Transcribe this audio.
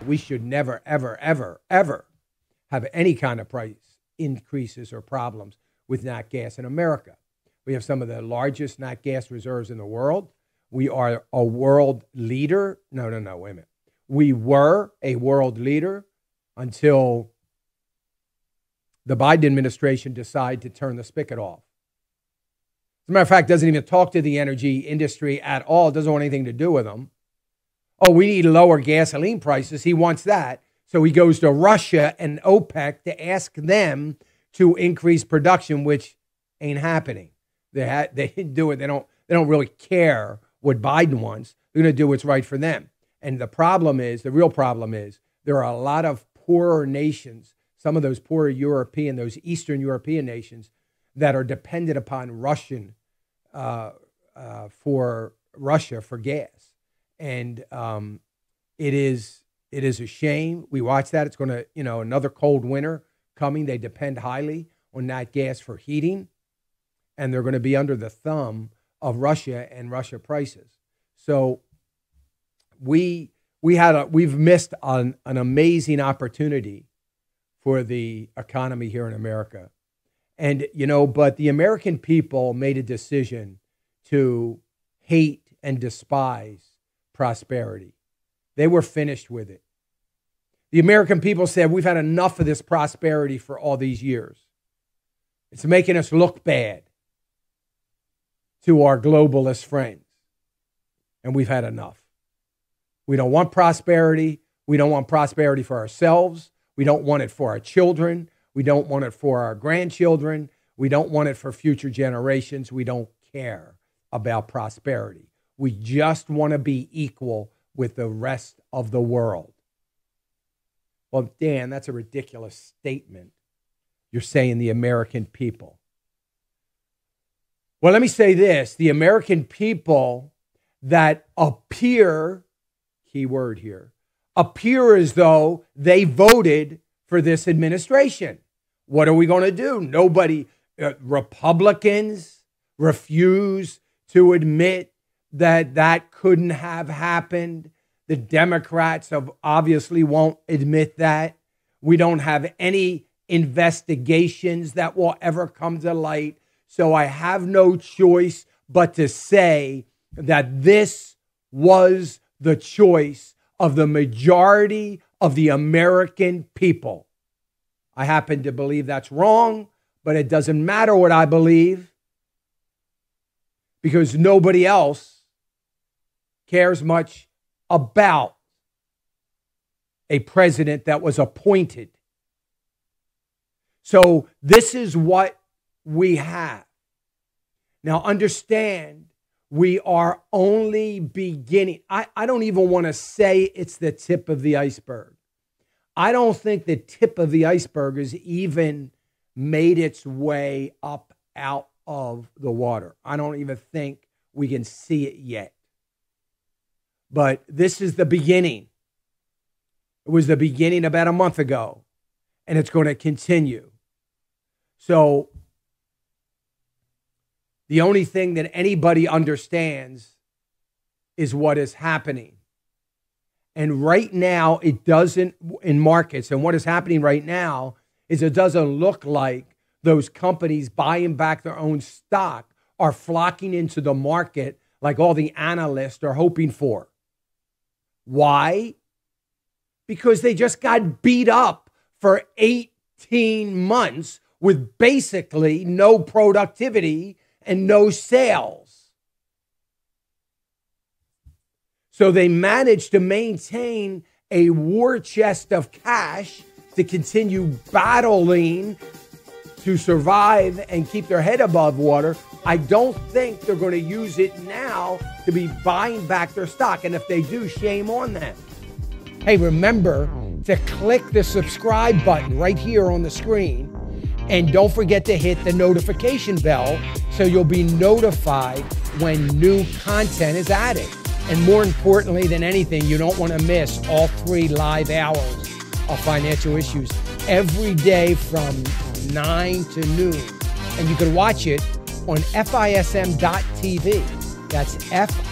We should never, ever, ever, ever have any kind of price increases or problems with nat gas in America. We have some of the largest nat gas reserves in the world. We are a world leader. No, wait a minute. We were a world leader until the Biden administration decided to turn the spigot off. As a matter of fact, doesn't even talk to the energy industry at all. Doesn't want anything to do with them. Oh, we need lower gasoline prices. He wants that. So he goes to Russia and OPEC to ask them to increase production, which ain't happening. They didn't do it. They don't really care what Biden wants. They're going to do what's right for them. And the real problem is, there are a lot of poorer nations, some of those poorer those Eastern European nations that are dependent upon Russia for gas. And it is a shame. We watch that. It's going to, another cold winter coming. They depend highly on nat gas for heating, and they're going to be under the thumb of Russia and Russia prices. So we've missed an amazing opportunity for the economy here in America. And, but the American people made a decision to hate and despise prosperity. They were finished with it. The American people said, we've had enough of this prosperity for all these years. It's making us look bad to our globalist friends. And we've had enough. We don't want prosperity. We don't want prosperity for ourselves. We don't want it for our children. We don't want it for our grandchildren. We don't want it for future generations. We don't care about prosperity. We just want to be equal with the rest of the world. Well, Dan, that's a ridiculous statement. You're saying the American people. Well, let me say this. The American people that appear, key word here, appear as though they voted for this administration. What are we going to do? Republicans refuse to admit that couldn't have happened. The Democrats obviously won't admit that. We don't have any investigations that will ever come to light. So I have no choice but to say that this was the choice of the majority of the American people. I happen to believe that's wrong, but it doesn't matter what I believe, because nobody else cares much about a president that was appointed. So this is what we have. Now understand, we are only beginning. I don't even want to say it's the tip of the iceberg. I don't think the tip of the iceberg has even made its way up out of the water. I don't even think we can see it yet. But this is the beginning. It was the beginning about a month ago, and it's going to continue. So the only thing that anybody understands is what is happening. And right now, it doesn't, in markets, and what is happening right now is it doesn't look like those companies buying back their own stock are flocking into the market like all the analysts are hoping for. Why? Because they just got beat up for 18 months with basically no productivity and no sales. So they managed to maintain a war chest of cash to continue battling to survive and keep their head above water. I don't think they're going to use it now to be buying back their stock. And if they do, shame on them. Hey, remember to click the subscribe button right here on the screen. And don't forget to hit the notification bell so you'll be notified when new content is added. And more importantly than anything, you don't want to miss all 3 live hours of Financial Issues every day from 9 to noon. And you can watch it on FISM.tv. That's FISM.tv.